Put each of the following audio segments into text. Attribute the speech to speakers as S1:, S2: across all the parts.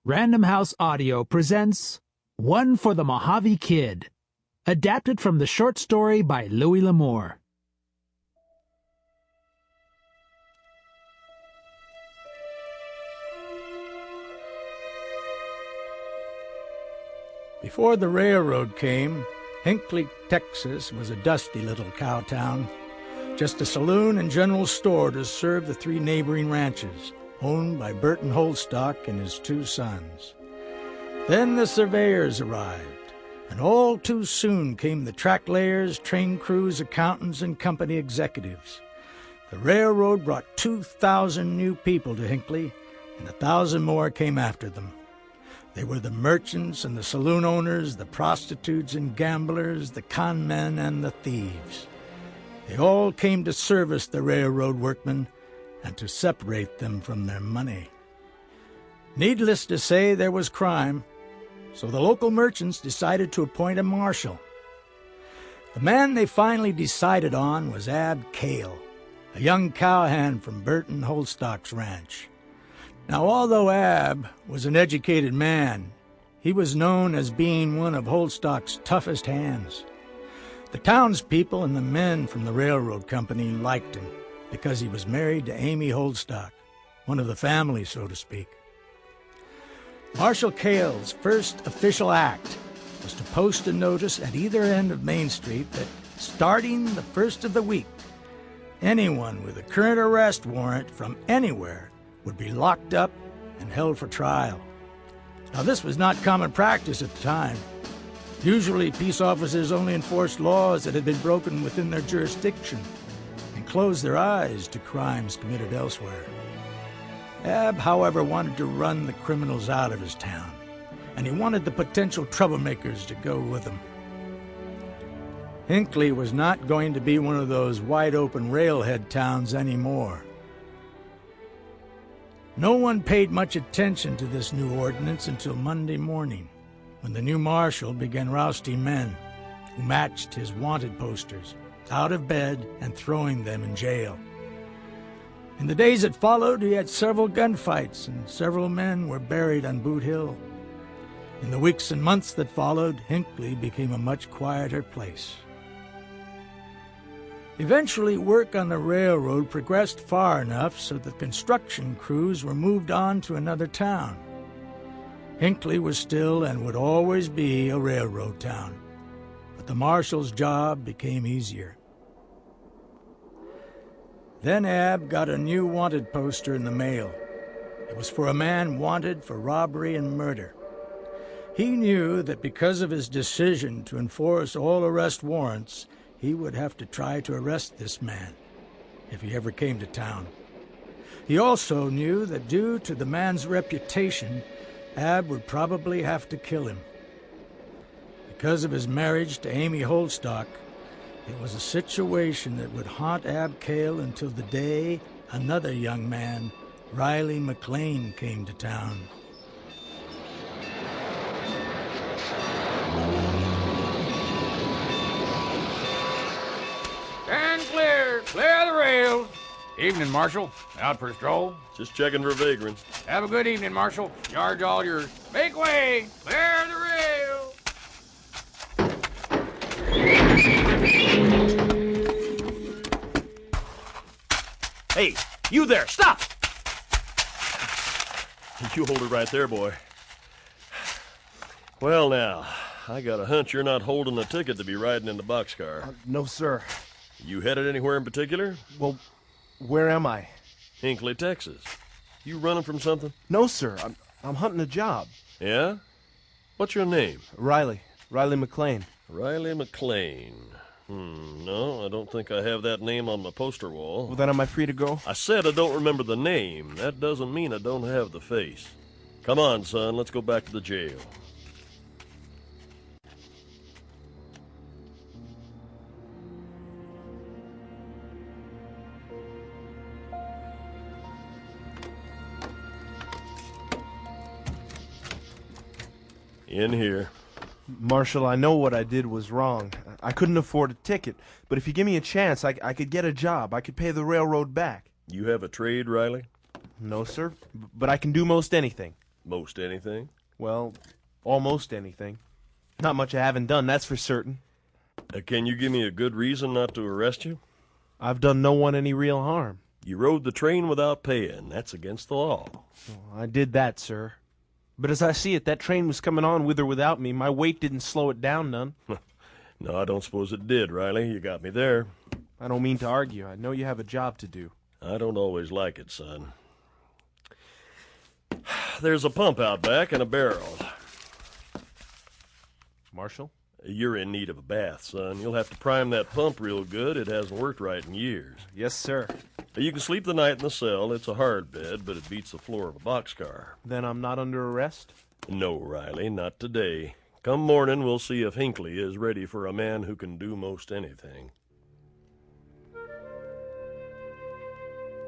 S1: Random House Audio presents One for the Mohave Kid, adapted from the short story by Louis L'Amour.
S2: Before the railroad came, Hinkley, Texas was a dusty little cow town. Just a saloon and general store to serve the three neighboring ranches, owned by Burton Holdstock and his two sons. Then the surveyors arrived, and all too soon came the track layers, train crews, accountants, and company executives. The railroad brought 2,000 new people to Hinkley, and 1,000 more came after them. They were the merchants and the saloon owners, the prostitutes and gamblers, the con men and the thieves. They all came to service the railroad workmen and to separate them from their money. Needless to say, there was crime, so the local merchants decided to appoint a marshal. The man they finally decided on was Kale, a young cowhand from Burton Holdstock's ranch. Now, although Ab was an educated man, he was known as being one of Holdstock's toughest hands. The townspeople and the men from the railroad company liked him because he was married to Amy Holdstock, one of the family, so to speak. Marshal Kale's first official act was to post a notice at either end of Main Street that, starting the first of the week, anyone with a current arrest warrant from anywhere would be locked up and held for trial. Now, this was not common practice at the time. Usually, peace officers only enforced laws that had been broken within their jurisdiction and closed their eyes to crimes committed elsewhere. Ab, however, wanted to run the criminals out of his town, and he wanted the potential troublemakers to go with him. Hinkley was not going to be one of those wide-open railhead towns anymore. No one paid much attention to this new ordinance until Monday morning, when the new marshal began rousting men who matched his wanted posters out of bed and throwing them in jail. In the days that followed, he had several gunfights, and several men were buried on Boot Hill. In the weeks and months that followed, Hinkley became a much quieter place. Eventually, work on the railroad progressed far enough so that construction crews were moved on to another town. Hinkley was still and would always be a railroad town, but the marshal's job became easier. Then Ab got a new wanted poster in the mail. It was for a man wanted for robbery and murder. He knew that because of his decision to enforce all arrest warrants, he would have to try to arrest this man if he ever came to town. He also knew that due to the man's reputation, Ab would probably have to kill him. Because of his marriage to Amy Holdstock, it was a situation that would haunt Ab Kale until the day another young man, Riley McLean, came to town.
S3: Stand clear! Clear the rails! Evening, Marshal. Out for a stroll?
S4: Just checking for vagrants.
S3: Have a good evening, Marshal. Yard's all yours. Make way! Clear the rails!
S4: Hey, you there, stop! You hold it right there, boy. Well, now, I got a hunch you're not holding a ticket to be riding in the boxcar.
S5: No, sir.
S4: You headed anywhere in particular?
S5: Well, where am I?
S4: Hinkley, Texas. You running from something?
S5: No, sir. I'm hunting a job.
S4: Yeah? What's your name?
S5: Riley McLean.
S4: Riley McLean. No, I don't think I have that name on my poster wall.
S5: Well, then am I free to go?
S4: I said I don't remember the name. That doesn't mean I don't have the face. Come on, son, let's go back to the jail. In here.
S5: Marshal, I know what I did was wrong. I couldn't afford a ticket, but if you give me a chance, I could get a job. I could pay the railroad back.
S4: You have a trade, Riley?
S5: No, sir, but I can do most anything.
S4: Most anything?
S5: Well, almost anything. Not much I haven't done, that's for certain.
S4: Can you give me a good reason not to arrest you?
S5: I've done no one any real harm.
S4: You rode the train without paying. That's against the law.
S5: Well, I did that, sir. But as I see it, that train was coming on with or without me. My weight didn't slow it down none.
S4: No, I don't suppose it did, Riley. You got me there.
S5: I don't mean to argue. I know you have a job to do.
S4: I don't always like it, son. There's a pump out back and a barrel.
S5: Marshal?
S4: You're in need of a bath, son. You'll have to prime that pump real good. It hasn't worked right in years.
S5: Yes, sir.
S4: You can sleep the night in the cell. It's a hard bed, but it beats the floor of a boxcar.
S5: Then I'm not under arrest?
S4: No, Riley, not today. Come morning, we'll see if Hinkley is ready for a man who can do most anything.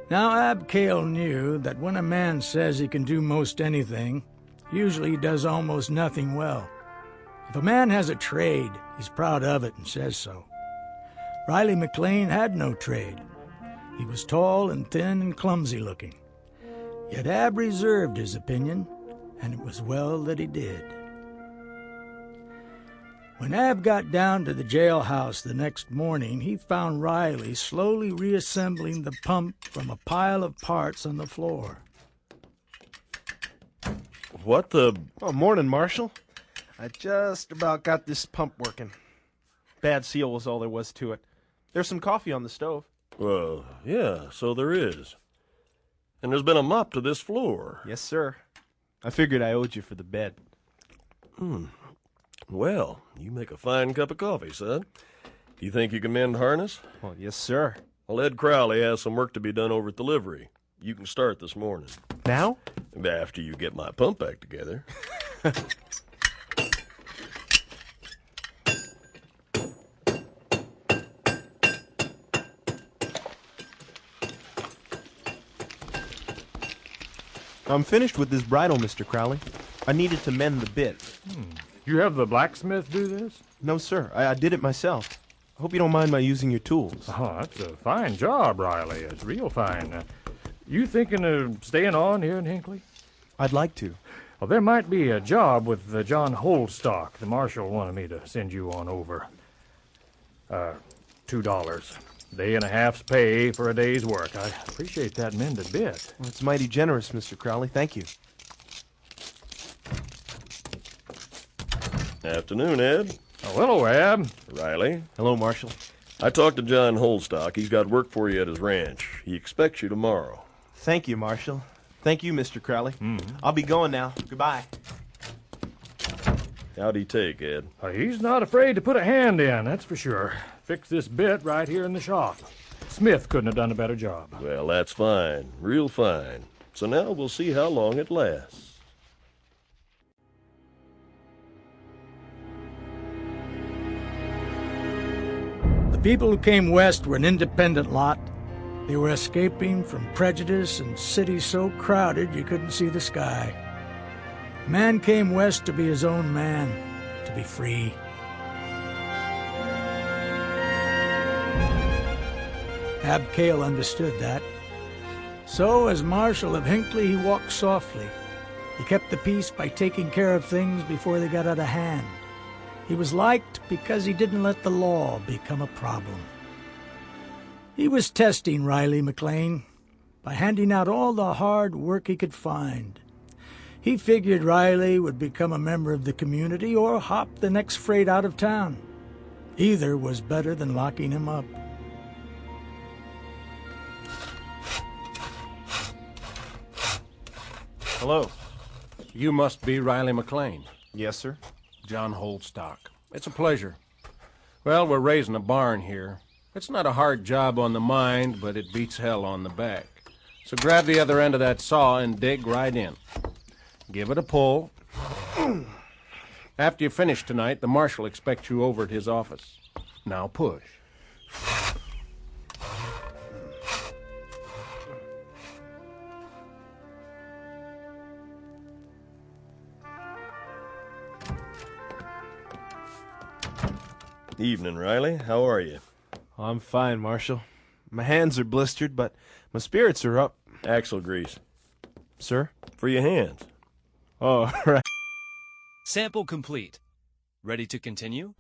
S2: Now, Ab Kale knew that when a man says he can do most anything, usually he does almost nothing well. If a man has a trade, he's proud of it and says so. Riley McLean had no trade. He was tall and thin and clumsy looking. Yet Ab reserved his opinion, and it was well that he did. When Ab got down to the jailhouse the next morning, he found Riley slowly reassembling the pump from a pile of parts on the floor.
S4: What the...
S5: Oh, morning, Marshal. I just about got this pump working. Bad seal was all there was to it. There's some coffee on the stove.
S4: Well, yeah, so there is. And there's been a mop to this floor.
S5: Yes, sir. I figured I owed you for the bed.
S4: Well, you make a fine cup of coffee, son. You think you can mend harness?
S5: Well, yes, sir.
S4: Well, Ed Crowley has some work to be done over at the livery. You can start this morning.
S5: Now?
S4: After you get my pump back together.
S5: I'm finished with this bridle, Mr. Crowley. I needed to mend the bit.
S6: You have the blacksmith do this?
S5: No, sir. I did it myself. I hope you don't mind my using your tools.
S6: Oh, that's a fine job, Riley. It's real fine. You thinking of staying on here in Hinkley?
S5: I'd like to.
S6: Well, there might be a job with John Holdstock. The marshal wanted me to send you on over. $2. Day and a half's pay for a day's work. I appreciate that mended bit.
S5: Well, it's mighty generous, Mr. Crowley. Thank you.
S4: Afternoon, Ed.
S6: Oh, hello, Ab.
S4: Riley.
S5: Hello, Marshal.
S4: I talked to John Holdstock. He's got work for you at his ranch. He expects you tomorrow.
S5: Thank you, Marshal. Thank you, Mr. Crowley. I'll be going now. Goodbye.
S4: How'd he take, Ed?
S6: He's not afraid to put a hand in, that's for sure. Fix this bit right here in the shop. Smith couldn't have done a better job.
S4: Well, that's fine. Real fine. So now we'll see how long it lasts.
S2: The people who came west were an independent lot. They were escaping from prejudice and cities so crowded you couldn't see the sky. A man came west to be his own man, to be free. Ab Kale understood that. So, as Marshal of Hinkley, he walked softly. He kept the peace by taking care of things before they got out of hand. He was liked because he didn't let the law become a problem. He was testing Riley McLean by handing out all the hard work he could find. He figured Riley would become a member of the community or hop the next freight out of town. Either was better than locking him up.
S5: Hello.
S7: You must be Riley McLean.
S5: Yes, sir.
S7: John Holdstock. It's a pleasure. Well, we're raising a barn here. It's not a hard job on the mind, but it beats hell on the back. So grab the other end of that saw and dig right in. Give it a pull. After you finish tonight, the marshal expects you over at his office. Now push.
S4: Evening, Riley. How are you?
S5: I'm fine, Marshal. My hands are blistered, but my spirits are up.
S4: Axle grease.
S5: Sir?
S4: For your hands.
S5: Oh, right.
S8: Sample complete. Ready to continue?